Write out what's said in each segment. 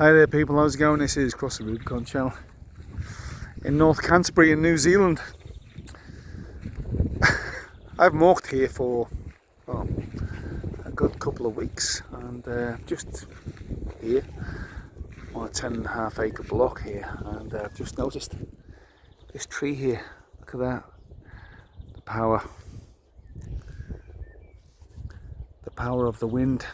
Hi there people, how's it going? This is Cross the Rubicon channel in North Canterbury in New Zealand. I've walked here for a good couple of weeks and just here on a 10.5 acre block here, and I've just noticed this tree here. Look at that. The power of the wind,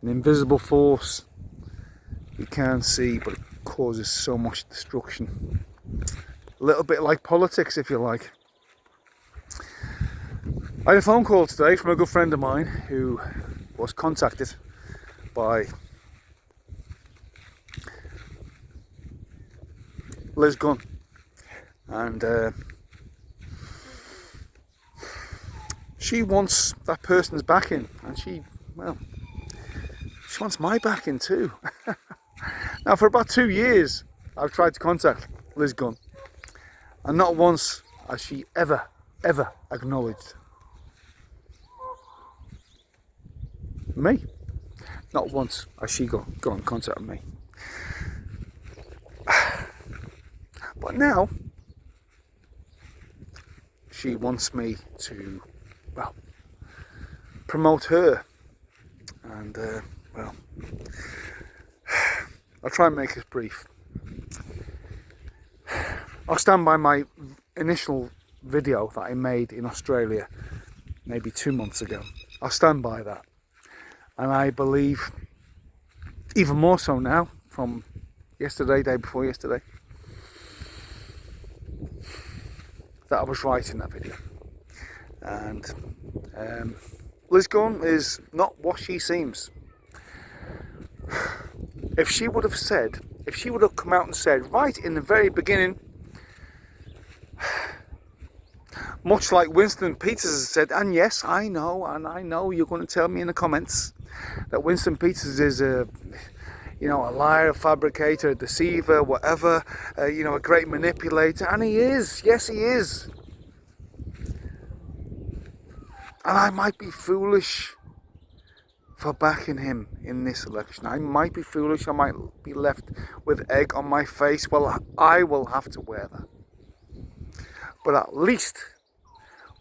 an invisible force you can't see, but it causes so much destruction. A little bit like politics, if you like. I had a phone call today from a good friend of mine who was contacted by Liz Gunn, and she wants that person's backing, and she wants my backing too. Now, for about 2 years I've tried to contact Liz Gunn, and not once has she ever acknowledged me. Not once has she got in contact with me. But now she wants me to, promote her, and I'll try and make this brief. I'll stand by my initial video that I made in Australia maybe 2 months ago. I'll stand by that, and I believe even more so now from yesterday, day before yesterday, that I was right in that video. And Liz Gunn is not what she seems. If she would have come out and said right in the very beginning, much like Winston Peters has said, and yes, I know you're going to tell me in the comments that Winston Peters is a liar, a fabricator, a deceiver, whatever, a great manipulator, and he is. Yes, he is. And I might be foolish for backing him in this election. I might be foolish. I might be left with egg on my face. Well, I will have to wear that. But at least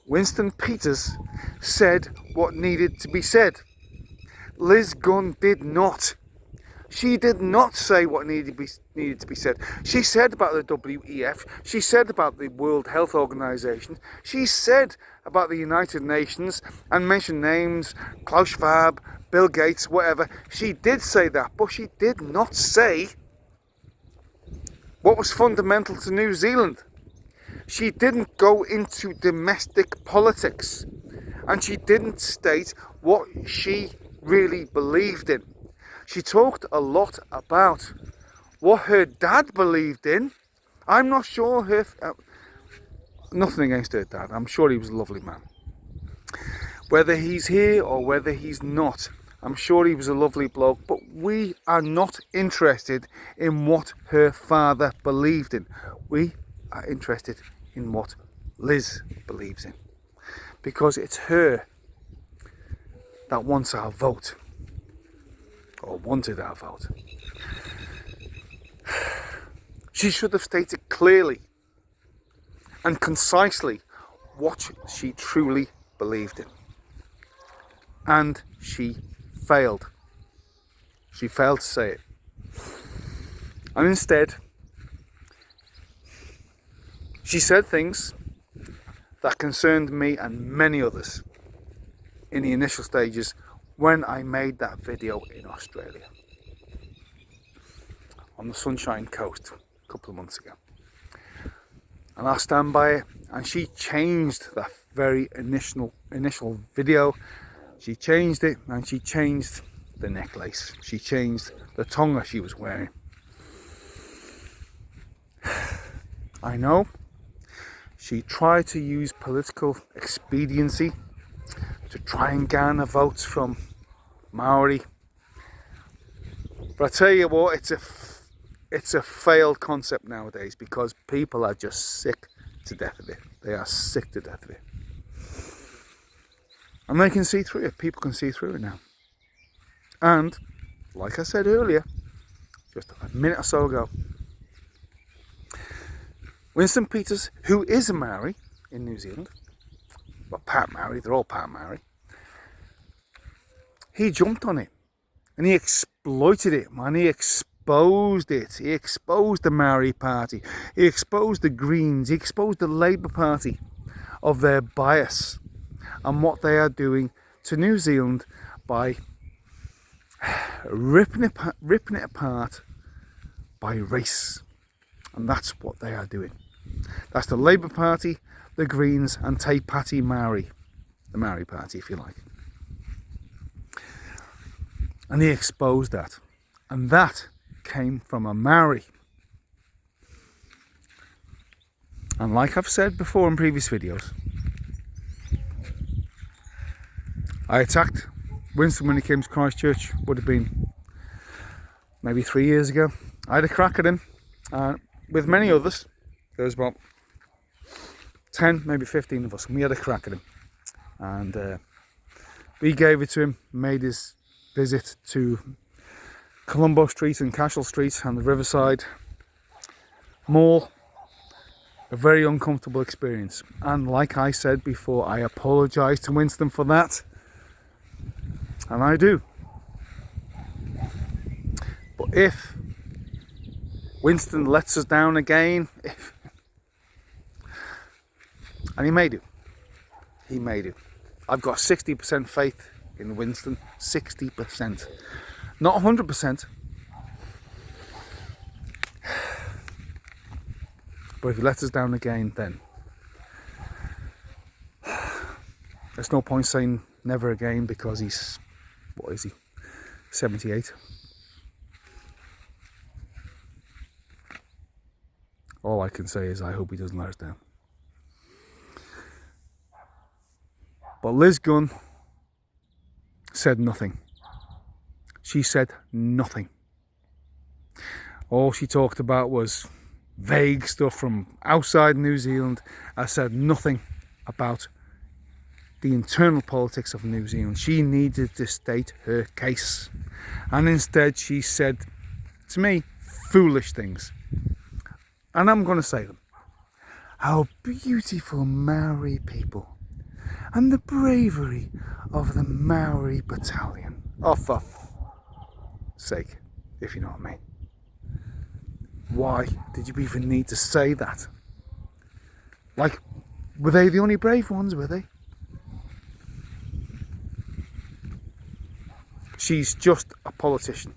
Winston Peters said what needed to be said. Liz Gunn did not. She did not say what needed to be said. She said about the WEF. She said about the World Health Organization. She said about the United Nations and mentioned names, Klaus Schwab, Bill Gates, whatever. She did say that, but she did not say what was fundamental to New Zealand. She didn't go into domestic politics, and she didn't state what she really believed in. She talked a lot about what her dad believed in. I'm not sure nothing against her dad. I'm sure he was a lovely man. Whether he's here or whether he's not, I'm sure he was a lovely bloke. But we are not interested in what her father believed in. We are interested in what Liz believes in, because it's her that wants our vote, or wanted our vote. She should have stated clearly and concisely what she truly believed in, and she failed. She failed to say it, and instead she said things that concerned me and many others in the initial stages when I made that video in Australia on the Sunshine Coast a couple of months ago. And I'll stand by it. And she changed that very initial video. She changed it, and she changed the necklace. She changed the tonga she was wearing. I know she tried to use political expediency to try and garner votes from Maori. But I tell you what, it's a failed concept nowadays, because people are just sick to death of it. They are sick to death of it. And they can see through it. People can see through it now. And, like I said earlier, just a minute or so ago. Winston Peters, who is a Maori in New Zealand, well, part Maori, they're all part Maori, he jumped on it and he exploited it, man. He exposed it. He exposed the Maori Party. He exposed the Greens. He exposed the Labour Party of their bias and what they are doing to New Zealand by ripping it apart by race. And that's what they are doing. That's the Labour Party, the Greens, and Te Pati Maori, the Maori Party, if you like. And he exposed that. And that came from a Maori. And like I've said before in previous videos, I attacked Winston when he came to Christchurch. Would have been maybe 3 years ago. I had a crack at him with many others. There was about 10, maybe 15 of us, and we had a crack at him. And we gave it to him, made his visit to Colombo Street and Cashel Street and the Riverside Mall a very uncomfortable experience. And like I said before, I apologise to Winston for that. And I do. But if Winston lets us down again, and he may do. He may do. I've got 60% faith in Winston. 60%. Not 100%. But if he lets us down again, then there's no point saying never again, because he's, what is he, 78. All I can say is I hope he doesn't let us down. But Liz Gunn said nothing. She said nothing. All she talked about was vague stuff from outside New Zealand. I said nothing about the internal politics of New Zealand. She needed to state her case. And instead she said to me foolish things. And I'm going to say them. How beautiful Maori people. And the bravery of the Maori battalion. Oh, for sake, if you know what I mean. Why did you even need to say that? Like, were they the only brave ones, were they? She's just a politician.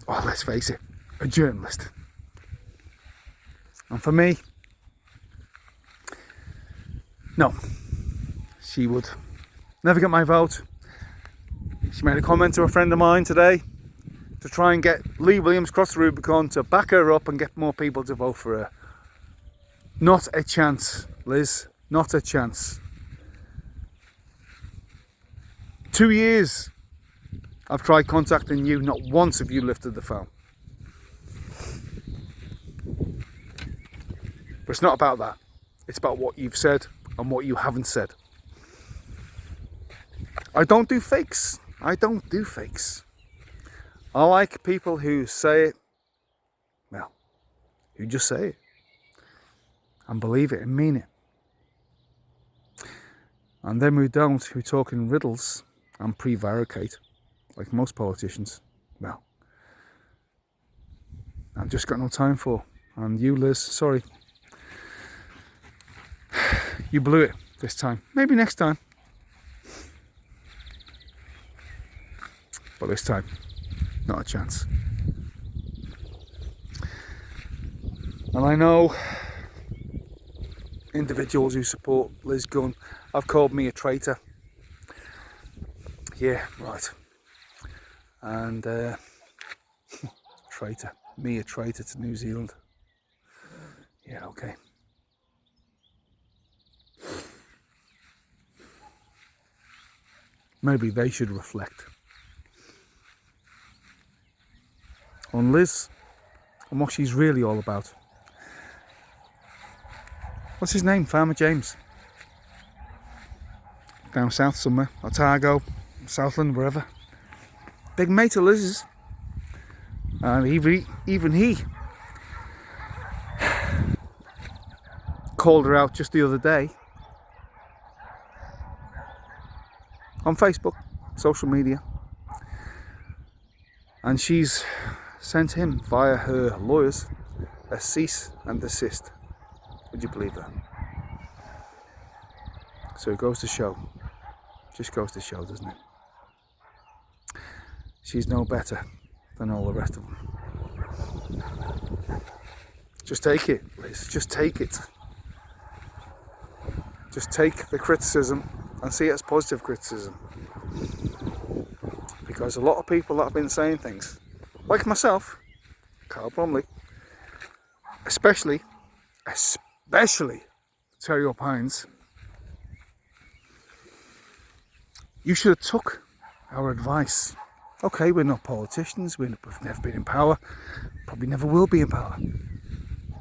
Oh, let's face it, a journalist. And for me, no, she would never get my vote. She made a comment to a friend of mine today to try and get Lee Williams across the Rubicon to back her up and get more people to vote for her. Not a chance, Liz, not a chance. 2 years I've tried contacting you, not once have you lifted the phone. But it's not about that. It's about what you've said and what you haven't said. I don't do fakes. I don't do fakes. I like people who say it, well, who just say it and believe it and mean it. And them who don't, who talk in riddles and prevaricate, like most politicians, well, I've just got no time for. And you, Liz, sorry. You blew it this time. Maybe next time. But this time, not a chance. And I know individuals who support Liz Gunn have called me a traitor. Yeah, right. And traitor. Me a traitor to New Zealand. Yeah, okay. Maybe they should reflect on Liz and what she's really all about. What's his name? Farmer James. Down south somewhere. Otago, Southland, wherever. Big mate of Liz's. And even he called her out just the other day on Facebook, social media, and she's sent him via her lawyers a cease and desist. Would you believe that? So it goes to show, just goes to show, doesn't it? She's no better than all the rest of them. Just take it, Liz, just take it. Just take the criticism and see it as positive criticism. Because a lot of people that have been saying things, like myself, Carl Bromley, especially Terry O'Pines, you should have took our advice. Okay, we're not politicians, we've never been in power, probably never will be in power,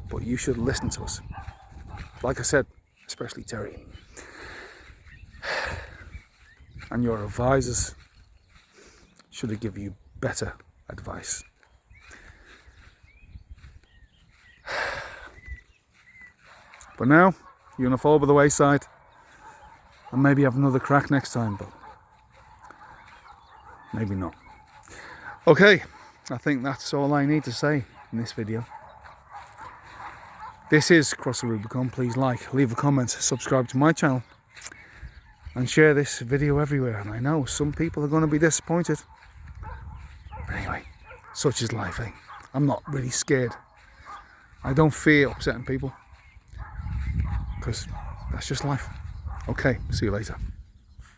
but you should listen to us. Like I said, especially Terry. And your advisors should have given you better advice. But now, you're going to fall by the wayside and maybe have another crack next time, but maybe not. Okay, I think that's all I need to say in this video. This is Cross the Rubicon. Please like, leave a comment, subscribe to my channel, and share this video everywhere. And I know some people are going to be disappointed. But anyway, such is life, eh? I'm not really scared. I don't fear upsetting people, because that's just life. Okay, see you later.